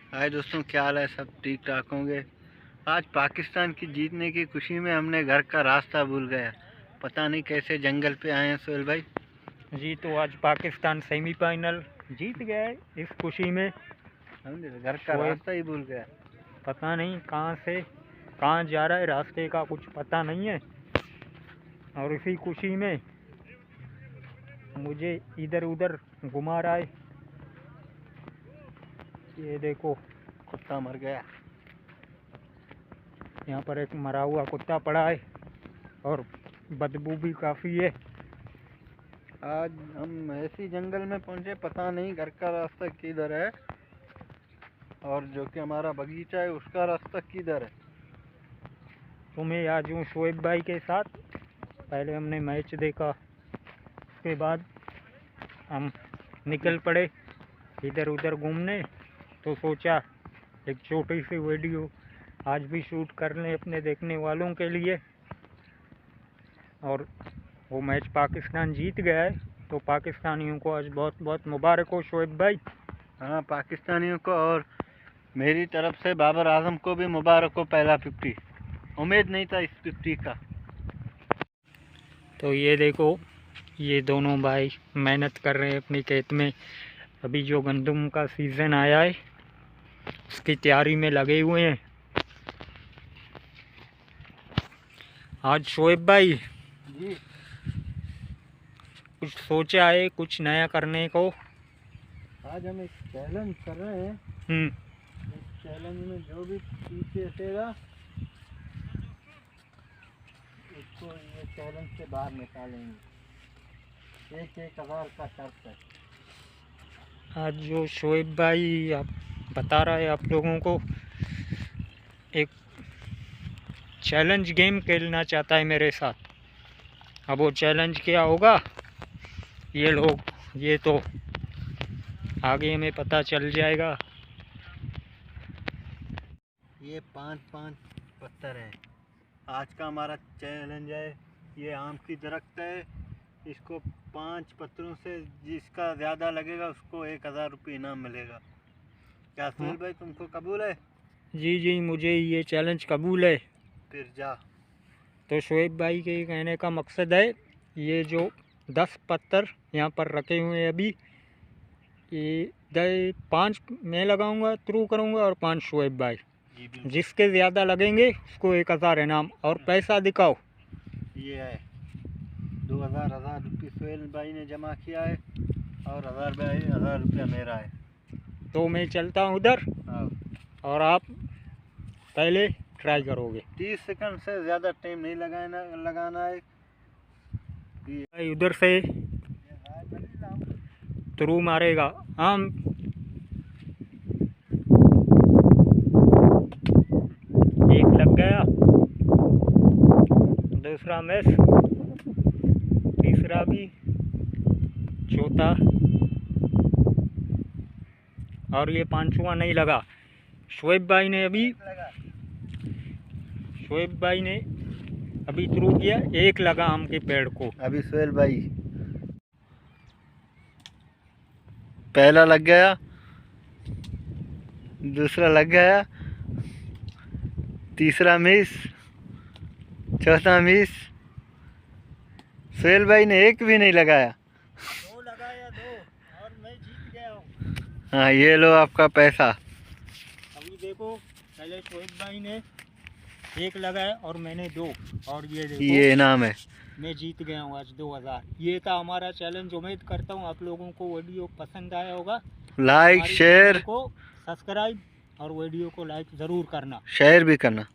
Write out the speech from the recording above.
हाय दोस्तों, क्या हाल है? सब ठीक ठाक होंगे। आज पाकिस्तान की जीतने की खुशी में हमने घर का रास्ता भूल गया। पता नहीं कैसे जंगल पे आए हैं सोहेल भाई। जी तो आज पाकिस्तान सेमीफाइनल जीत गया है। इस खुशी में हमने घर का शोएब रास्ता ही भूल गया। पता नहीं कहाँ से कहाँ जा रहा है, रास्ते का कुछ पता नहीं है। और इसी खुशी में मुझे इधर उधर घुमा रहा है। ये देखो, कुत्ता मर गया। यहाँ पर एक मरा हुआ कुत्ता पड़ा है और बदबू भी काफ़ी है। आज हम ऐसी जंगल में पहुंचे, पता नहीं घर का रास्ता किधर है और जो कि हमारा बगीचा है उसका रास्ता किधर है। तो मैं आज हूँ शोएब भाई के साथ। पहले हमने मैच देखा, उसके बाद हम निकल पड़े इधर उधर घूमने। तो सोचा एक छोटी सी वीडियो आज भी शूट कर लें अपने देखने वालों के लिए। और वो मैच पाकिस्तान जीत गया है, तो पाकिस्तानियों को आज बहुत बहुत मुबारक हो शोएब भाई। हाँ, पाकिस्तानियों को और मेरी तरफ से बाबर आजम को भी मुबारक हो। पहला 50 उम्मीद नहीं था इस 50 का। तो ये देखो, ये दोनों भाई मेहनत कर रहे हैं अपनी खेत में। अभी जो गंदम का सीज़न आया है उसकी तैयारी में लगे हुए हैं। आज शोएब भाई जी, कुछ सोचा है कुछ नया करने को। आज हम एक चैलेंज कर रहे हैं। इस चैलेंज में जो भी पीछे हटेगा उसको ये चैलेंज से बाहर निकालेंगे। 1,000 का शर्त है। आज जो शोएब भाई आप बता रहा है आप लोगों को, एक चैलेंज गेम खेलना चाहता है मेरे साथ। अब वो चैलेंज क्या होगा ये तो आगे हमें पता चल जाएगा। ये 5-5 पत्थर है। आज का हमारा चैलेंज है। ये आम की दरख्त है। इसको 5 पत्थरों से जिसका ज़्यादा लगेगा उसको 1,000 रुपये इनाम मिलेगा। क्या सुहेल भाई, तुमको कबूल है? जी जी, मुझे ये चैलेंज कबूल है। फिर जा। तो शोएब भाई के कहने का मकसद है, ये जो 10 पत्थर यहाँ पर रखे हुए हैं अभी, ये 5 मैं लगाऊंगा, थ्रू करूंगा और 5 शोएब भाई। जिसके ज़्यादा लगेंगे उसको 1,000 इनाम। और पैसा दिखाओ। ये है 2,000 रुपये सुहेल भाई ने जमा किया है और 1,000 रुपया मेरा है। तो मैं चलता हूँ उधर हाँ, और आप पहले ट्राई करोगे। 30 सेकंड से ज़्यादा टाइम नहीं लगाना है। भाई उधर से थ्रू मारेगा। हम एक लग गया, दूसरा मिस, तीसरा भी, चौथा, और ये 5वां नहीं लगा। शोएब भाई ने अभी थ्रू किया, एक लगा आम के पेड़ को। अभी सुहेल भाई पहला लग गया, दूसरा लग गया, तीसरा मिस, चौथा मिस। सुहेल भाई ने एक भी नहीं लगाया। 2 लगाया, 2, और मैं जीत गया हूँ। हाँ, ये लो आपका पैसा। अभी देखो, पहले शोएब भाई ने 1 लगाया और मैंने 2, और ये देखो ये इनाम है। मैं जीत गया हूँ आज 2,000। ये था हमारा चैलेंज। उम्मीद करता हूँ आप लोगों को वीडियो पसंद आया होगा। लाइक, शेयर, को सब्सक्राइब और वीडियो को लाइक ज़रूर करना। शेयर भी करना।